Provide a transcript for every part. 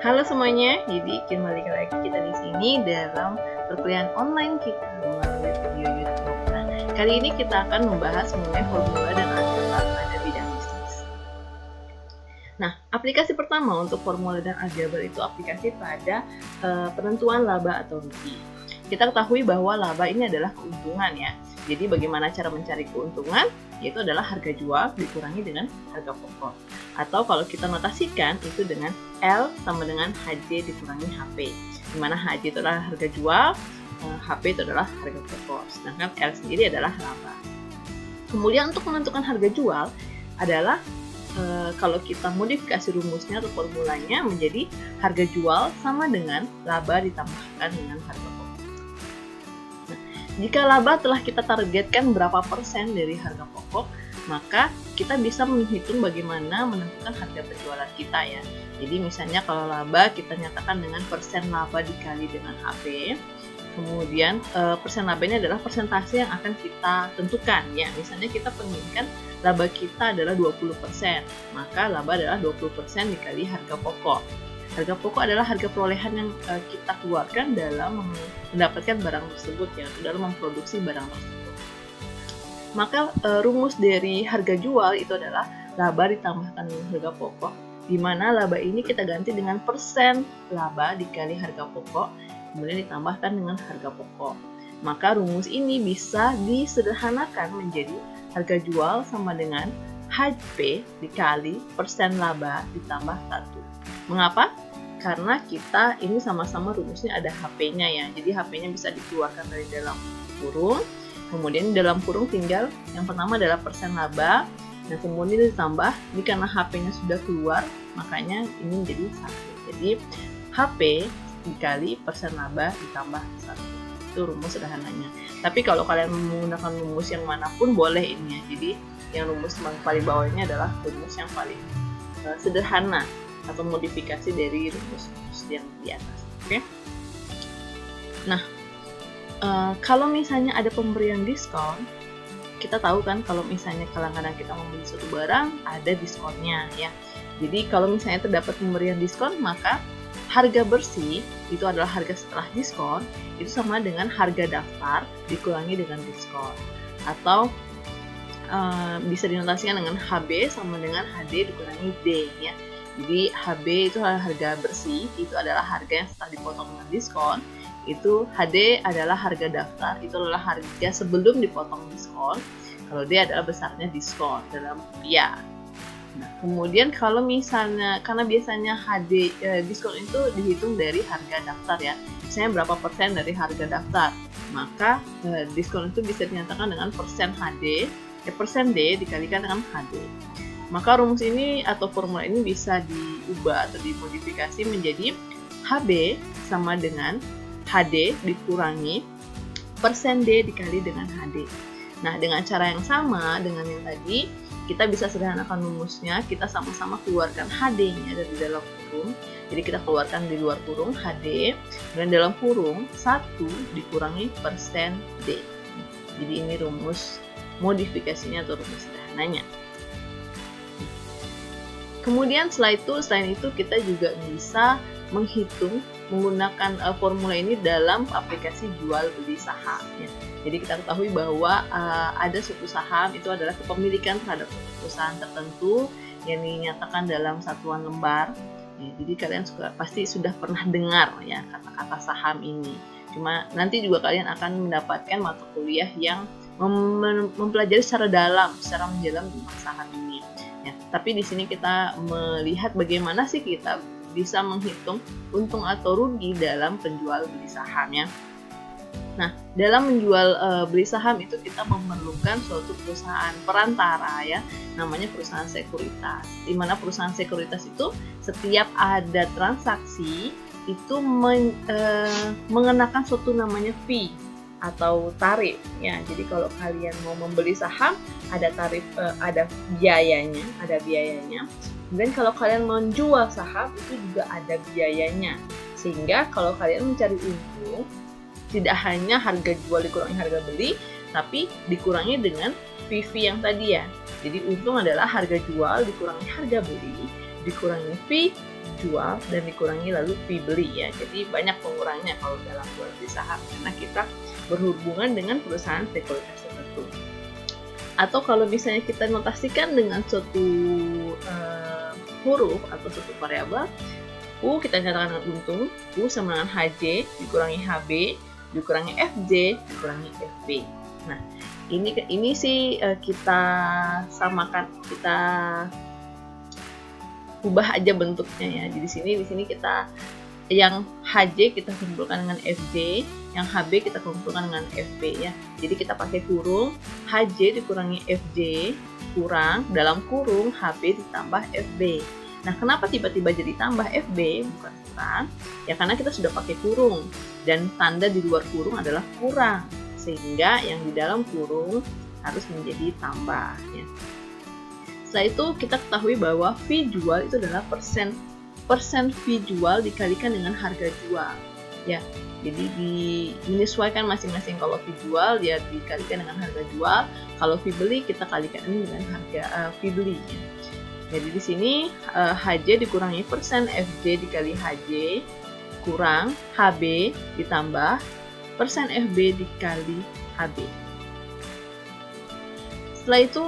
Halo semuanya, jadi kembali lagi kita di sini dalam perkuliahan online kita melalui video YouTube. Nah, kali ini kita akan membahas mengenai formula dan aljabar pada bidang bisnis. Nah, aplikasi pertama untuk formula dan aljabar itu aplikasi pada penentuan laba atau rugi. Kita ketahui bahwa laba ini adalah keuntungan ya. Jadi bagaimana cara mencari keuntungan? Yaitu adalah harga jual dikurangi dengan harga pokok. Atau kalau kita notasikan itu dengan L sama dengan HJ dikurangi HP. Dimana HJ itu adalah harga jual, HP itu adalah harga pokok. Sedangkan L sendiri adalah laba. Kemudian untuk menentukan harga jual adalah kalau kita modifikasi rumusnya atau formulanya menjadi harga jual sama dengan laba ditambahkan dengan harga pokok. Jika laba telah kita targetkan berapa persen dari harga pokok, maka kita bisa menghitung bagaimana menentukan harga penjualan kita ya. Jadi misalnya kalau laba kita nyatakan dengan persen laba dikali dengan HP. Kemudian persen laba ini adalah persentase yang akan kita tentukan ya. Misalnya kita menginginkan laba kita adalah 20%, maka laba adalah 20% dikali harga pokok. Harga pokok adalah harga perolehan yang kita keluarkan dalam mendapatkan barang tersebut ya, dalam memproduksi barang tersebut. Maka rumus dari harga jual itu adalah laba ditambahkan dengan harga pokok, di mana laba ini kita ganti dengan persen laba dikali harga pokok, kemudian ditambahkan dengan harga pokok. Maka rumus ini bisa disederhanakan menjadi harga jual sama dengan HP dikali persen laba ditambah 1. Mengapa? Karena kita ini sama-sama rumusnya ada HP-nya ya. Jadi HP-nya bisa dikeluarkan dari dalam kurung. Kemudian dalam kurung tinggal yang pertama adalah persen laba. Nah kemudian ditambah, ini karena HP-nya sudah keluar, makanya ini menjadi 1. Jadi HP dikali persen laba ditambah 1. Itu rumus sederhananya. Tapi kalau kalian menggunakan rumus yang manapun boleh ini ya. Jadi yang rumus paling bawah ini adalah rumus yang paling sederhana atau modifikasi dari rumus yang di atas. Oke? Nah, kalau misalnya ada pemberian diskon, kita tahu kan kalau misalnya kadang-kadang kita membeli suatu barang ada diskonnya ya. Jadi kalau misalnya terdapat pemberian diskon, maka harga bersih itu adalah harga setelah diskon itu sama dengan harga daftar dikurangi dengan diskon. Atau bisa dinotasikan dengan HB sama dengan HD dikurangi D ya. Jadi HB itu adalah harga bersih, itu adalah harga yang setelah dipotong dengan diskon. Itu HD adalah harga daftar, itu adalah harga sebelum dipotong diskon. Kalau D adalah besarnya diskon dalam rupiah. Nah, kemudian kalau misalnya, karena biasanya HD diskon itu dihitung dari harga daftar ya. Misalnya berapa persen dari harga daftar, maka diskon itu bisa dinyatakan dengan persen HD, persen D dikalikan dengan HD. Maka rumus ini atau formula ini bisa diubah atau dimodifikasi menjadi HB sama dengan HD dikurangi persen D dikali dengan HD. Nah, dengan cara yang sama dengan yang tadi, kita bisa sederhanakan rumusnya, kita sama-sama keluarkan HD-nya dari dalam kurung. Jadi kita keluarkan di luar kurung HD, dan dalam kurung 1 dikurangi persen D. Jadi ini rumus modifikasinya atau rumus sederhananya. Kemudian selain itu kita juga bisa menghitung menggunakan formula ini dalam aplikasi jual beli saham ya. Jadi kita ketahui bahwa ada suatu saham itu adalah kepemilikan terhadap perusahaan tertentu yang dinyatakan dalam satuan lembar. Ya, jadi kalian pasti sudah pernah dengar ya kata-kata saham ini. Cuma nanti juga kalian akan mendapatkan mata kuliah yang mempelajari secara dalam, secara mendalam tentang saham ini. Ya, tapi di sini kita melihat bagaimana sih kita bisa menghitung untung atau rugi dalam penjual beli sahamnya. Nah, dalam menjual beli saham itu kita memerlukan suatu perusahaan perantara ya, namanya perusahaan sekuritas. Di mana perusahaan sekuritas itu setiap ada transaksi itu mengenakan suatu namanya fee atau tarif ya. Jadi kalau kalian mau membeli saham ada tarif, ada biayanya. Dan kalau kalian menjual saham itu juga ada biayanya. Sehingga kalau kalian mencari untung tidak hanya harga jual dikurangi harga beli, tapi dikurangi dengan fee yang tadi ya. Jadi untung adalah harga jual dikurangi harga beli dikurangi fee jual dan dikurangi lalu fee beli ya. Jadi banyak pengurangnya kalau dalam jual beli saham karena kita berhubungan dengan perusahaan sekuritas tertentu. Atau kalau misalnya kita notasikan dengan suatu huruf atau suatu variabel, U kita nyatakan dengan untung, U sama dengan HJ dikurangi HB dikurangi FJ dikurangi FB. Nah, ini sih kita samakan, kita ubah aja bentuknya ya. Jadi di sini kita yang HJ kita kumpulkan dengan FJ, yang HB kita kumpulkan dengan FB ya. Jadi kita pakai kurung HJ dikurangi FJ kurang dalam kurung HB ditambah FB. Nah, kenapa tiba-tiba jadi tambah FB bukan kurang? Ya karena kita sudah pakai kurung dan tanda di luar kurung adalah kurang, sehingga yang di dalam kurung harus menjadi tambah ya. Setelah itu kita ketahui bahwa fee jual itu adalah persen fee jual dikalikan dengan harga jual ya. Jadi menyesuaikan masing-masing. Kalau fee jual ya dikalikan dengan harga jual, kalau fee beli kita kalikan dengan harga fee beli ya. Jadi di sini HJ dikurangi persen FJ dikali HJ kurang HB ditambah persen FB dikali HB. Setelah itu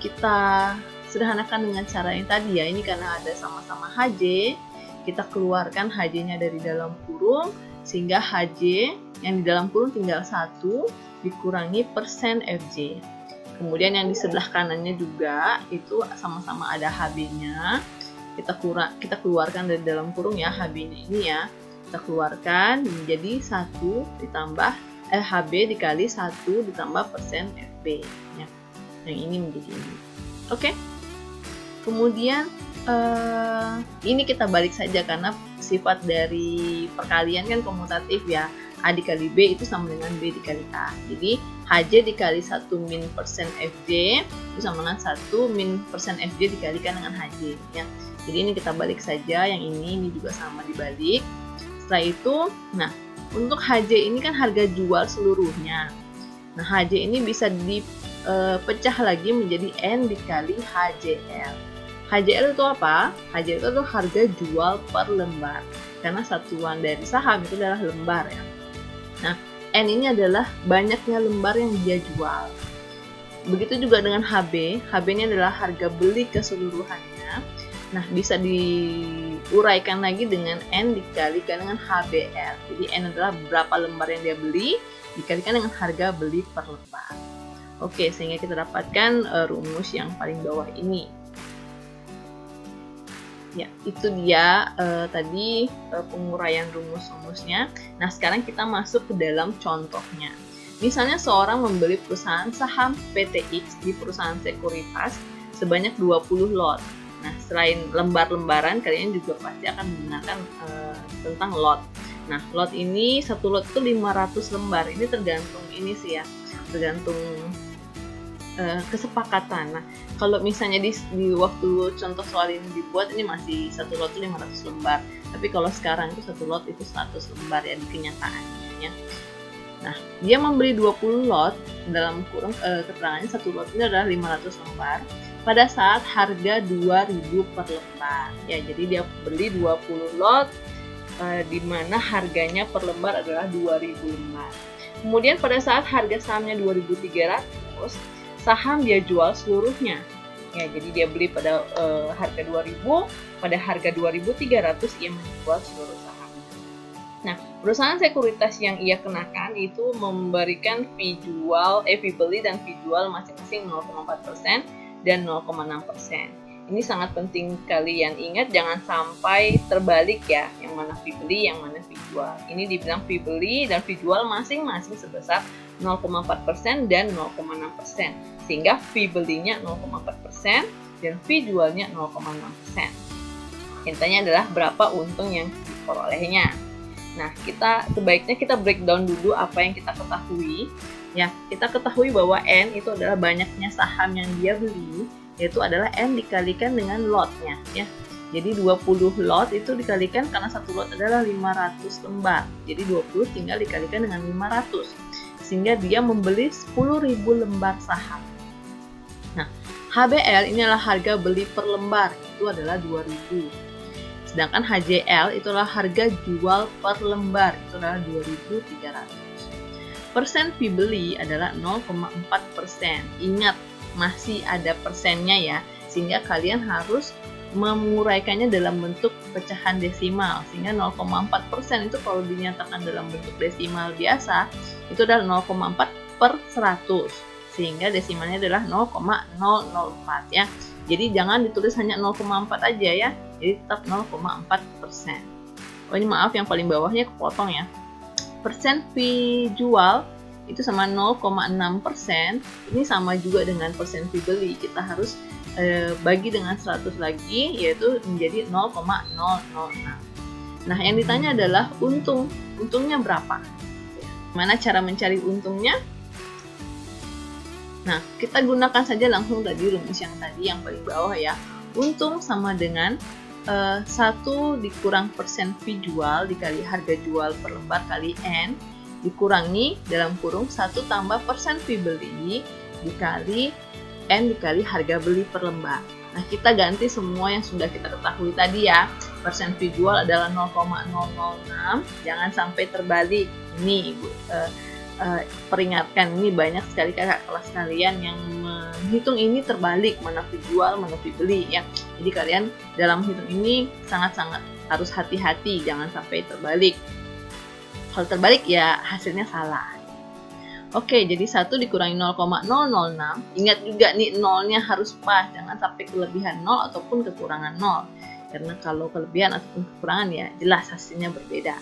kita sederhanakan dengan cara yang tadi ya. Ini karena ada sama-sama HJ, kita keluarkan HJ-nya dari dalam kurung sehingga HJ yang di dalam kurung tinggal 1 dikurangi persen FJ. Kemudian yang di sebelah kanannya juga itu sama-sama ada HB-nya. Kita keluarkan dari dalam kurung ya, HB-nya ini ya. Kita keluarkan menjadi 1 ditambah HB dikali 1 ditambah persen FB ya. Yang ini menjadi ini. Oke. Kemudian ini kita balik saja karena sifat dari perkalian kan komutatif ya. A dikali B itu sama dengan B dikali A. Jadi HJ dikali 1 min persen FJ itu sama dengan 1 min persen FJ dikalikan dengan HJ ya. Jadi ini kita balik saja, yang ini juga sama dibalik. Setelah itu, nah untuk HJ ini kan harga jual seluruhnya. Nah HJ ini bisa dipecah lagi menjadi N dikali HJL. HJL itu apa? HJL itu adalah harga jual per lembar. Karena satuan dari saham itu adalah lembar ya. Nah, N ini adalah banyaknya lembar yang dia jual. Begitu juga dengan HB. HB ini adalah harga beli keseluruhannya. Nah, bisa diuraikan lagi dengan N dikalikan dengan HBL. Jadi N adalah berapa lembar yang dia beli dikalikan dengan harga beli per lembar. Oke, sehingga kita dapatkan rumus yang paling bawah ini. Ya, itu dia tadi penguraian rumus-rumusnya. Nah, sekarang kita masuk ke dalam contohnya. Misalnya seorang membeli perusahaan saham PTX di perusahaan sekuritas sebanyak 20 lot. Nah, selain lembar-lembaran, kalian juga pasti akan menggunakan tentang lot. Nah, lot ini, satu lot itu 500 lembar. Ini tergantung ini sih ya, tergantung kesepakatan. Nah, kalau misalnya di waktu contoh soal ini dibuat, ini masih satu lot itu 500 lembar. Tapi kalau sekarang itu satu lot itu 100 lembar ya di kenyataannya ya. Nah, dia membeli 20 lot, dalam kurung keterangannya satu lot ini adalah 500 lembar pada saat harga 2.000 per lembar. Ya, jadi dia beli 20 lot di mana harganya per lembar adalah 2.000 lembar. Kemudian pada saat harga sahamnya 2.300, saham dia jual seluruhnya. Ya, jadi dia beli pada harga 2.000, pada harga 2.300 ia menjual seluruh saham. Nah, perusahaan sekuritas yang ia kenakan itu memberikan fee beli dan fee jual masing-masing 0,4% dan 0,6%. Ini sangat penting kalian ingat, jangan sampai terbalik ya, yang mana fee beli, yang mana fee jual. Ini dibilang fee beli dan fee jual masing-masing sebesar 0,4% dan 0,6%. Sehingga fee belinya 0,4% dan fee jualnya 0,6%. Intinya adalah berapa untung yang diperolehnya. Nah, sebaiknya kita breakdown dulu apa yang kita ketahui. Ya, kita ketahui bahwa N itu adalah banyaknya saham yang dia beli, yaitu adalah N dikalikan dengan lotnya ya. Jadi 20 lot itu dikalikan karena satu lot adalah 500 lembar. Jadi 20 tinggal dikalikan dengan 500. Sehingga dia membeli 10.000 lembar saham. Nah, HBL ini adalah harga beli per lembar, itu adalah 2.000. Sedangkan HJL itulah harga jual per lembar, itu adalah 2.300. Persen fee beli adalah 0,4%. Ingat, masih ada persennya ya, sehingga kalian harus menguraikannya dalam bentuk pecahan desimal, sehingga 0,4% itu kalau dinyatakan dalam bentuk desimal biasa itu adalah 0,4 per 100, sehingga desimalnya adalah 0,004 ya. Jadi jangan ditulis hanya 0,4 aja ya, jadi tetap 0,4%. Oh ini maaf, yang paling bawahnya kepotong ya. Persen fee jual itu sama 0,6%, ini sama juga dengan persen fee beli, kita harus bagi dengan 100 lagi, yaitu menjadi 0,006. Nah yang ditanya adalah untungnya berapa? Gimana cara mencari untungnya? Nah, kita gunakan saja langsung tadi rumus yang tadi yang paling bawah ya. Untung sama dengan 1 dikurang persen fee jual dikali harga jual per lembar kali N dikurangi dalam kurung 1 tambah persen fee beli dikali N dikali harga beli per lembar. Nah, kita ganti semua yang sudah kita ketahui tadi ya. Persen fee jual adalah 0,006, jangan sampai terbalik. Ini Ibu peringatkan, ini banyak sekali kakak kelas kalian yang menghitung ini terbalik, mana fee jual, mana fee beli ya. Jadi kalian dalam hitung ini sangat-sangat harus hati-hati, jangan sampai terbalik. Kalau terbalik ya hasilnya salah. Oke, jadi 1 dikurangi 0,006, ingat juga nih nolnya harus pas, jangan sampai kelebihan 0 ataupun kekurangan 0. Karena kalau kelebihan ataupun kekurangan ya jelas hasilnya berbeda.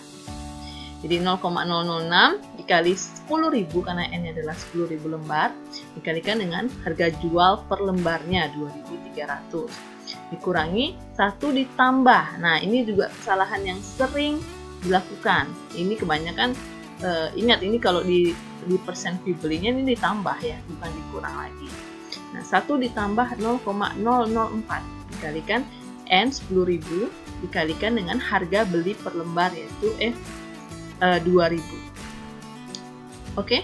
Jadi 0,006 dikali 10.000 karena N adalah 10.000 lembar dikalikan dengan harga jual per lembarnya 2.300 dikurangi 1 ditambah. Nah ini juga kesalahan yang sering dilakukan. Ini kebanyakan ingat ini kalau di persen fee belinya ini ditambah ya, bukan dikurang lagi. Nah 1 ditambah 0,004 dikalikan N 10.000 dikalikan dengan harga beli per lembar yaitu 2.000. Oke.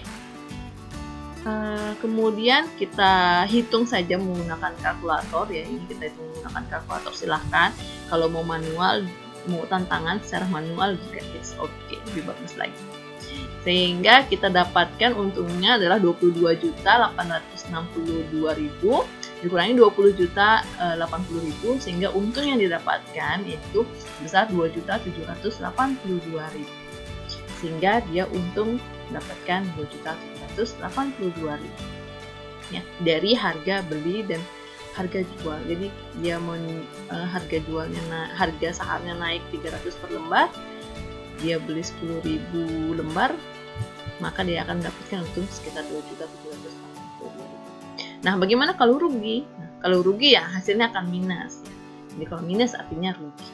Kemudian kita hitung saja menggunakan kalkulator ya. Ini kita hitung menggunakan kalkulator, silahkan. Kalau mau manual, mau tantangan secara manual juga it's okay, lebih bagus lagi. Sehingga kita dapatkan untungnya adalah 22.862.000 dikurangi 20.080.000 sehingga untung yang didapatkan yaitu sebesar 2.782.000. Sehingga dia untung mendapatkan 2.782.000 ya, dari harga beli dan harga jual. Jadi dia harga jualnya harga sahamnya naik 300 per lembar, dia beli 10.000 lembar, maka dia akan mendapatkan untung sekitar 2.782.000. Nah, bagaimana kalau rugi? Nah, kalau rugi ya hasilnya akan minus ya. Jadi kalau minus artinya rugi.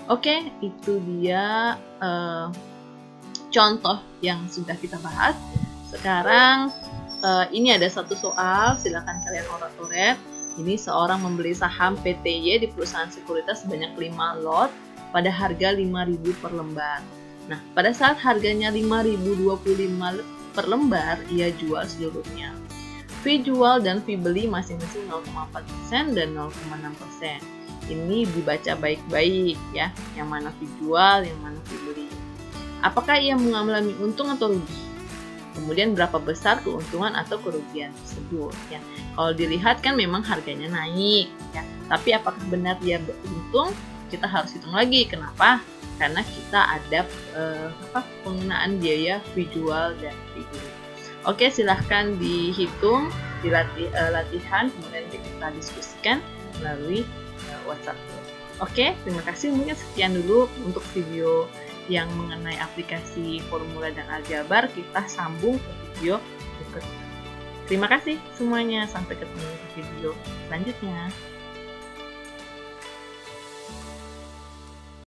Oke, itu dia contoh yang sudah kita bahas. Sekarang ini ada satu soal, silakan kalian orat-oret. Ini seorang membeli saham PTY di perusahaan sekuritas sebanyak 5 lot pada harga 5.000 per lembar. Nah, pada saat harganya 5.025 per lembar, ia jual seluruhnya. Fee jual dan fee beli masing-masing 0,4% dan 0,6%. Ini dibaca baik-baik ya, yang mana fee jual, yang mana fee beli. Apakah ia mengalami untung atau rugi? Kemudian berapa besar keuntungan atau kerugian tersebut ya. Kalau dilihat kan memang harganya naik ya. Tapi apakah benar dia beruntung? Kita harus hitung lagi. Kenapa? Karena kita ada penggunaan biaya fee jual dan fee beli. Oke, silahkan dihitung, latihan, kemudian kita diskusikan melalui WhatsApp. Oke, terima kasih. Mungkin sekian dulu untuk video yang mengenai aplikasi formula dan aljabar. Kita sambung ke video berikutnya. Terima kasih semuanya, sampai ketemu di video selanjutnya.